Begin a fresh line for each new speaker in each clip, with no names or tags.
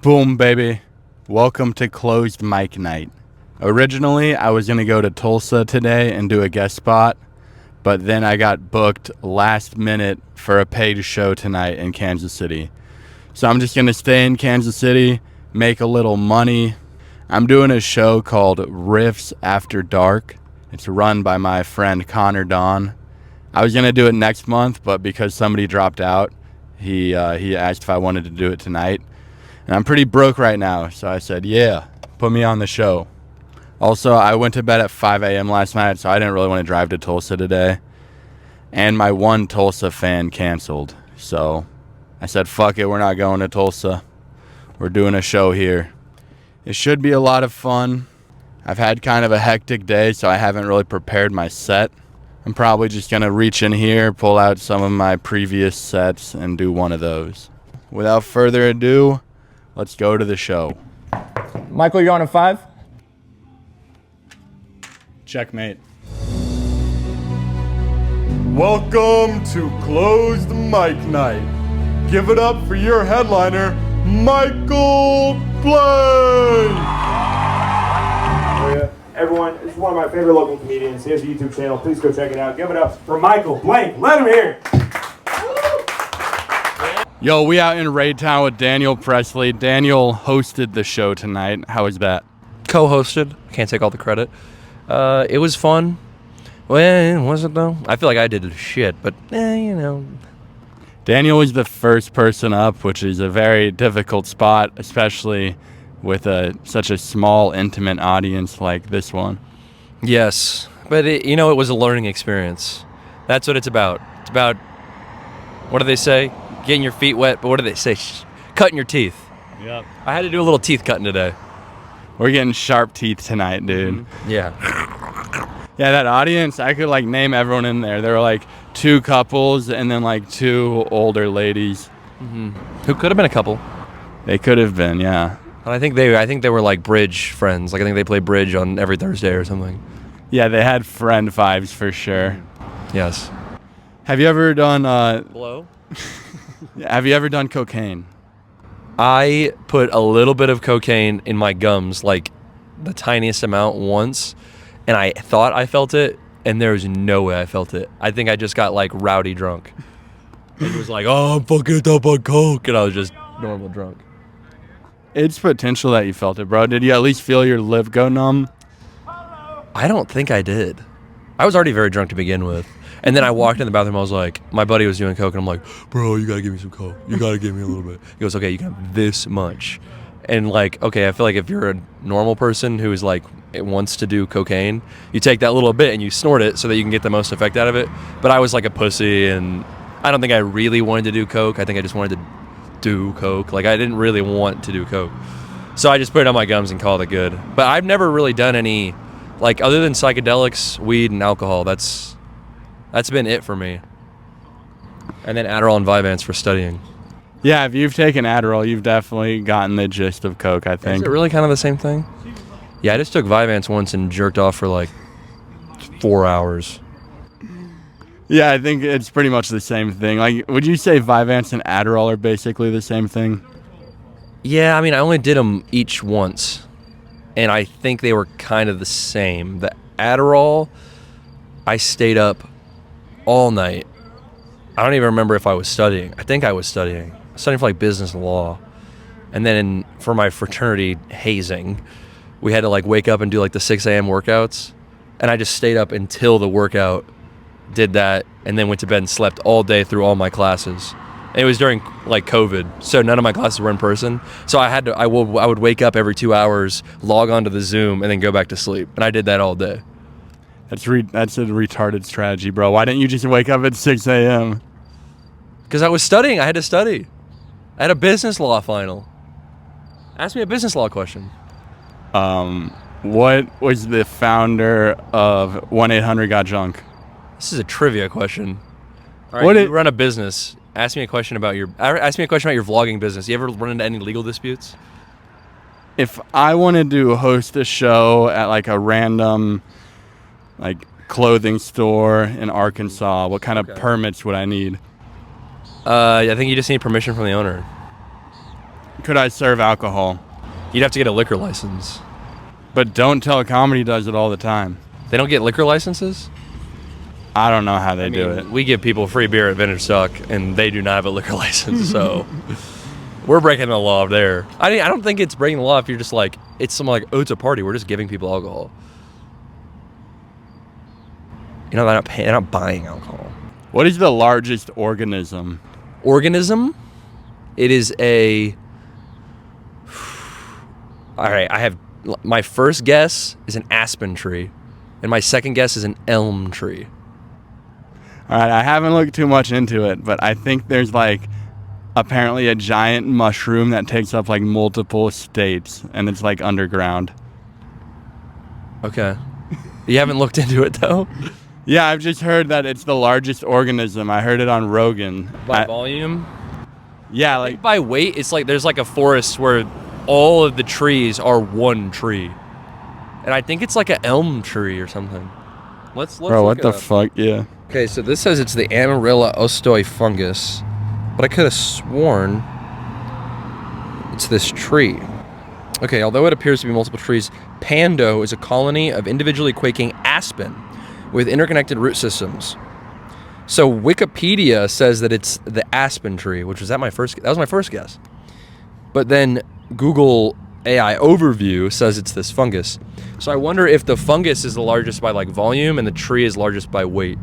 Boom, baby. Welcome to Closed Mic Night. Originally, I was going to go to Tulsa today and do a guest spot, but then I got booked last minute for a paid show tonight in Kansas City. So I'm just going to stay in Kansas City, make a little money. I'm doing a show called Riffs After Dark. It's run by my friend Connor Don. I was going to do it next month, but because somebody dropped out, he asked if I wanted to do it tonight. And I'm pretty broke right now, so I said, yeah, put me on the show. Also, I went to bed at 5 a.m. last night, so I didn't really want to drive to Tulsa today. And my one Tulsa fan canceled. So I said, fuck it, we're not going to Tulsa. We're doing a show here. It should be a lot of fun. I've had kind of a hectic day, so I haven't really prepared my set. I'm probably just going to reach in here, pull out some of my previous sets, and do one of those. Without further ado, let's go to the show.
Michael, you're on a 5?
Checkmate.
Welcome to Closed Mic Night. Give it up for your headliner, Michael Blank!
Everyone, this is one of my favorite local comedians. He has a YouTube channel. Please go check it out. Give it up for Michael Blank. Let him hear it.
Yo, we out in Raytown with Daniel Presley. Daniel hosted the show tonight. How was that?
Co-hosted. Can't take all the credit. It was fun. Well, was it though? I feel like I did shit, but you know.
Daniel was the first person up, which is a very difficult spot, especially with such a small, intimate audience like this one.
Yes, but it was a learning experience. That's what it's about. It's about, what do they say? Getting your feet wet, but what do they say? Cutting your teeth.
Yep.
I had to do a little teeth cutting today.
We're getting sharp teeth tonight, dude.
Mm-hmm. Yeah.
Yeah, that audience, I could name everyone in there. There were two couples and then two older ladies.
Mm-hmm. Who could have been a couple.
They could have been, yeah.
And I think they were bridge friends. I think they play bridge on every Thursday or something.
Yeah, they had friend vibes for sure.
Yes.
Have you ever done
Blow?
Have you ever done cocaine?
I put a little bit of cocaine in my gums, the tiniest amount once, and I thought I felt it, and there was no way I felt it. I think I just got rowdy drunk. It was oh, I'm fucking up on coke, and I was just normal drunk.
It's potential that you felt it, bro. Did you at least feel your lip go numb?
I don't think I did. I was already very drunk to begin with. And then I walked in the bathroom, I was my buddy was doing coke, and I'm like, bro, you gotta give me some coke. You gotta give me a little bit. He goes, okay, you can have this much. And okay, I feel like if you're a normal person who is wants to do cocaine, you take that little bit and you snort it so that you can get the most effect out of it. But I was a pussy, and I don't think I really wanted to do coke. I think I just wanted to do coke. I didn't really want to do coke. So I just put it on my gums and called it good. But I've never really done any, other than psychedelics, weed, and alcohol, that's been it for me. And then Adderall and Vyvanse for studying.
Yeah, if you've taken Adderall, you've definitely gotten the gist of coke, I think.
Is it really kind of the same thing? Yeah, I just took Vyvanse once and jerked off for 4 hours.
Yeah, I think it's pretty much the same thing. Would you say Vyvanse and Adderall are basically the same thing?
Yeah, I mean, I only did them each once, and I think they were kind of the same. The Adderall, I stayed up all night. I don't even remember if I was studying. I think I was studying. I was studying for business and law. And then for my fraternity hazing, we had to wake up and do the 6 a.m. workouts. And I just stayed up until the workout, did that, and then went to bed and slept all day through all my classes. And it was during COVID, so none of my classes were in person. So I would wake up every 2 hours, log onto the Zoom, and then go back to sleep. And I did that all day.
That's a retarded strategy, bro. Why didn't you just wake up at 6 a.m.?
Because I was studying. I had to study. I had a business law final. Ask me a business law question.
What was the founder of 1-800-GOT-JUNK?
This is a trivia question. All right, you run a business. Ask me a question about your vlogging business. You ever run into any legal disputes?
If I wanted to host a show at a random clothing store in Arkansas, what kind of permits would I need?
I think you just need permission from the owner.
could I serve alcohol?
You'd have to get a liquor license.
But Don't Tell Comedy does it all the time.
They don't get liquor licenses?
I don't know how they do it.
We give people free beer at Vintage Suck, and they do not have a liquor license, so we're breaking the law there. I don't think it's breaking the law if you're just like, it's something like, oh, it's a party. We're just giving people alcohol. You know, they're not buying alcohol.
What is the largest organism?
Organism? It is a... All right, my first guess is an aspen tree, and my second guess is an elm tree.
All right, I haven't looked too much into it, but I think there's like apparently a giant mushroom that takes up like multiple states, and it's like underground.
Okay. You haven't looked into it though?
Yeah, I've just heard that it's the largest organism. I heard it on Rogan.
By volume?
Yeah,
Like by weight, it's like there's like a forest where all of the trees are one tree. And I think it's like an elm tree or something. Let's
bro,
look
what
it
the
up.
fuck? Yeah.
Okay, so this says it's the Amarilla ostoi fungus, but I could have sworn it's this tree. Okay, although it appears to be multiple trees, Pando is a colony of individually quaking aspen with interconnected root systems. So Wikipedia says that it's the aspen tree, which was that was my first guess. But then Google AI overview says it's this fungus. So I wonder if the fungus is the largest by like volume and the tree is largest by weight.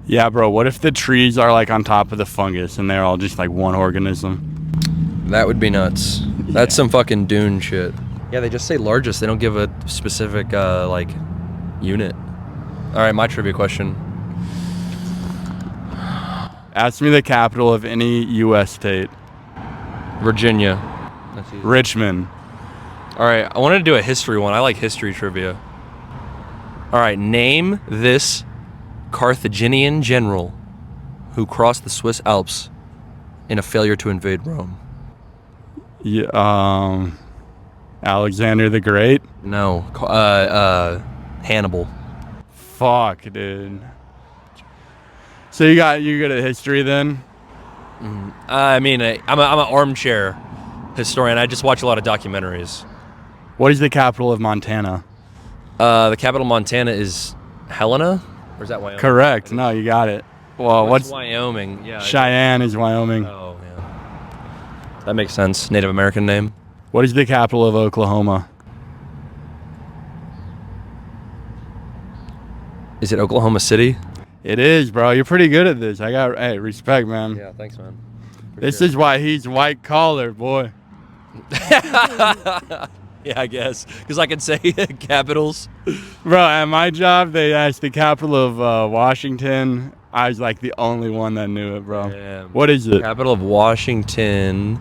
Yeah, bro, what if the trees are like on top of the fungus and they're all just like one organism?
That would be nuts. That's some fucking Dune shit. Yeah, they just say largest. They don't give a specific like unit. All right, my trivia question.
Ask me the capital of any U.S. state.
Virginia. That's easy.
Richmond.
All right, I wanted to do a history one. I like history trivia. All right, name this Carthaginian general who crossed the Swiss Alps in a failure to invade Rome.
Yeah, Alexander the Great.
No, Hannibal.
Fuck, dude. So you good at history then?
I mean, I'm an armchair historian. I just watch a lot of documentaries.
What is the capital of Montana?
The capital of Montana is Helena, or is that Wyoming?
Correct. No, you got it. Well, what's
Wyoming? Yeah.
Cheyenne is Wyoming.
Oh, yeah. That makes sense. Native American name.
What is the capital of Oklahoma?
Is it Oklahoma City?
It is, bro. You're pretty good at this. Hey, respect, man.
Yeah, thanks, man.
This is why he's white collar, boy.
Yeah, I guess. Because I can say capitals.
Bro, at my job, they asked the capital of Washington. I was like the only one that knew it, bro.
Damn.
What is it?
Capital of Washington.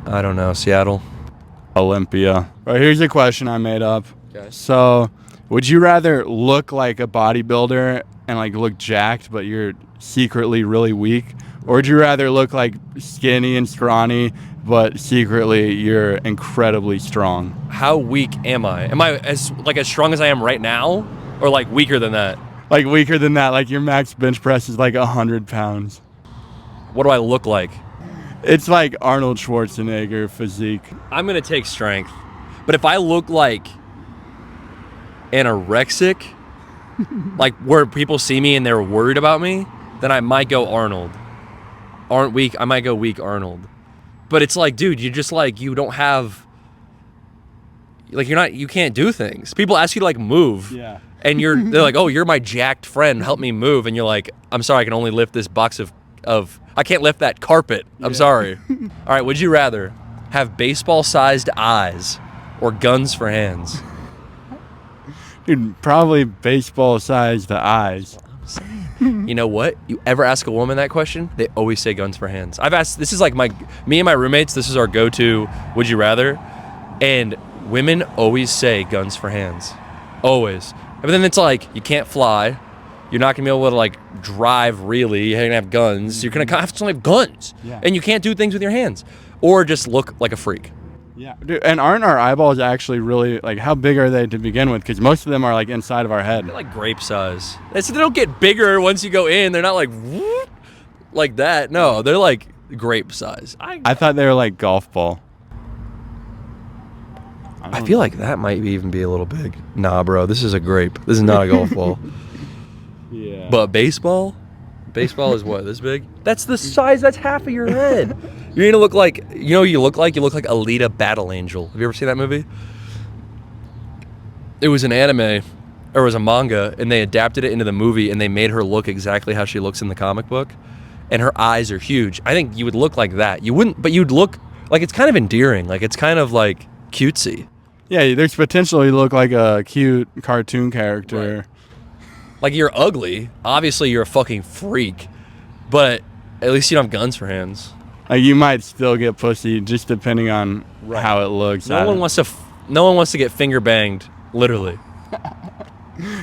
I don't know. Seattle.
Olympia. Right, here's a question I made up.
Okay.
So, would you rather look like a bodybuilder and like look jacked, but you're secretly really weak, or would you rather look like skinny and scrawny, but secretly you're incredibly strong?
How weak am I? Am I as strong as I am right now, or like weaker than that?
Like weaker than that. Like your max bench press is like 100 pounds.
What do I look like?
It's like Arnold Schwarzenegger physique.
I'm gonna take strength, but if I look like anorexic, like where people see me and they're worried about me, then I might go Arnold. I might go weak Arnold. But it's like, dude, you just like, you don't have, like, you can't do things. People ask you to like move.
Yeah.
And they're like, oh, you're my jacked friend, help me move. And you're like, I'm sorry, I can only lift this box of I can't lift that carpet. I'm sorry. All right, would you rather have baseball-sized eyes or guns for hands?
Dude, probably baseball-sized eyes.
You know what? You ever ask a woman that question, they always say guns for hands. I've asked, this is like me and my roommates, this is our go-to would you rather, and women always say guns for hands. Always. But then it's like, you can't fly. You're not going to be able to like drive really. You're going to have guns. You're going to have to have guns.
Yeah.
And you can't do things with your hands. Or just look like a freak.
Yeah, dude, and aren't our eyeballs actually really, like, how big are they to begin with? Because most of them are, like, inside of our head.
They're like grape size. They don't get bigger once you go in. They're not like whoop, like that. No, they're like grape size.
I thought they were like golf ball.
I feel like that might even be a little big. Nah, bro, this is a grape. This is not a golf ball.
Yeah.
But baseball? Baseball is what, this big? That's the size, that's half of your head. You're gonna look like, you know what you look like? You look like Alita Battle Angel. Have you ever seen that movie? It was an anime, or it was a manga, and they adapted it into the movie, and they made her look exactly how she looks in the comic book. And her eyes are huge. I think you would look like that. You wouldn't, but you'd look, like, it's kind of endearing. Like, it's kind of, like, cutesy.
Yeah, there's potential you look like a cute cartoon character.
Right. Like, you're ugly. Obviously, you're a fucking freak. But at least you don't have guns for hands.
Like, you might still get pussy just depending on how it looks.
No one wants to get finger banged, literally.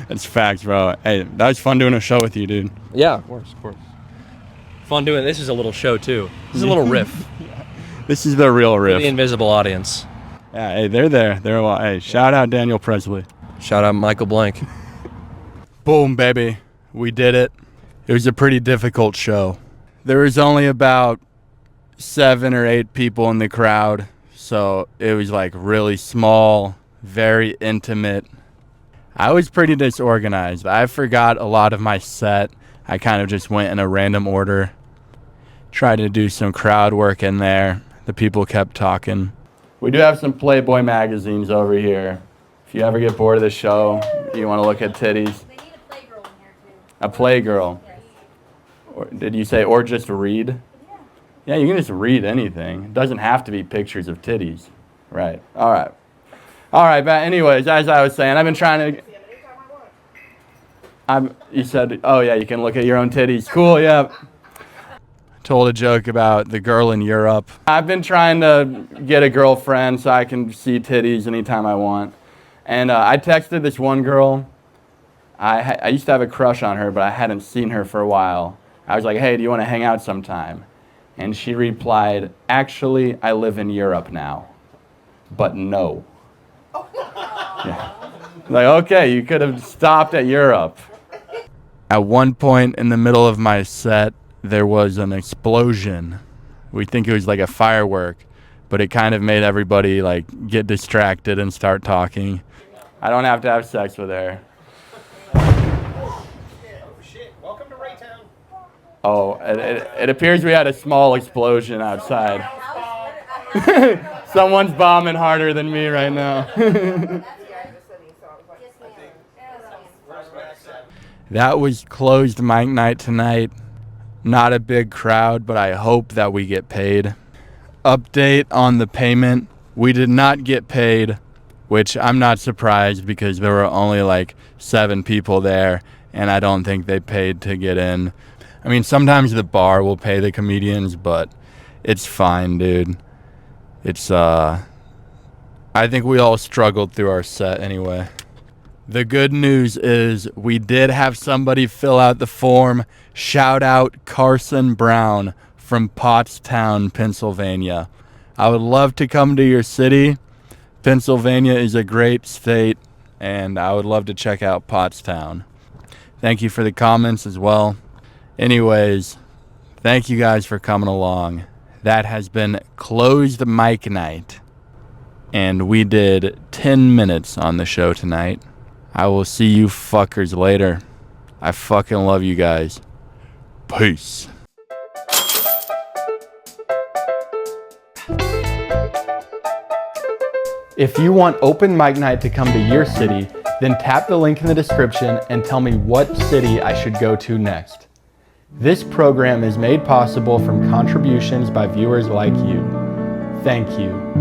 That's facts, bro. Hey, that was fun doing a show with you, dude.
Yeah, of course. Fun doing this is a little show too. This is a little riff.
This is the real riff.
The invisible audience.
Yeah, hey, they're there. Hey, shout out Daniel Presley.
Shout out Michael Blank.
Boom, baby. We did it. It was a pretty difficult show. There was only about 7 or 8 people in the crowd, so it was like really small, very intimate. I was pretty disorganized. I forgot a lot of my set. I kind of just went in a random order. Tried to do some crowd work in there. The people kept talking. We do have some Playboy magazines over here. If you ever get bored of the show, you want to look at titties.
They need a playgirl in here too.
A playgirl.
Yes.
Or, did you say, or just read?
Yeah.
Yeah, you can just read anything. It doesn't have to be pictures of titties. Right. All right, but anyways, as I was saying, I've been trying to... You said, oh yeah, you can look at your own titties. Cool, yeah. Told a joke about the girl in Europe. I've been trying to get a girlfriend so I can see titties anytime I want. And I texted this one girl. I used to have a crush on her, but I hadn't seen her for a while. I was like, hey, do you want to hang out sometime? And she replied, actually, I live in Europe now. But no. Yeah. Like, okay, you could have stopped at Europe. At one point in the middle of my set, there was an explosion. We think it was like a firework, but it kind of made everybody like get distracted and start talking. I don't have to have sex with her.
Oh shit, welcome to Raytown.
Oh, it appears we had a small explosion outside. Someone's bombing harder than me right now. That was closed mic night tonight. Not a big crowd, but I hope that we get paid. Update on the payment. We did not get paid, which I'm not surprised because there were only like 7 people there, and I don't think they paid to get in. I mean, sometimes the bar will pay the comedians, but it's fine, dude. It's, I think we all struggled through our set anyway. The good news is we did have somebody fill out the form. Shout out Carson Brown from Pottstown, Pennsylvania. I would love to come to your city. Pennsylvania is a great state, and I would love to check out Pottstown. Thank you for the comments as well. Anyways, thank you guys for coming along. That has been Closed Mic Night, and we did 10 minutes on the show tonight. I will see you fuckers later. I fucking love you guys. Peace. If you want open mic night to come to your city, then tap the link in the description and tell me what city I should go to next. This program is made possible from contributions by viewers like you. Thank you.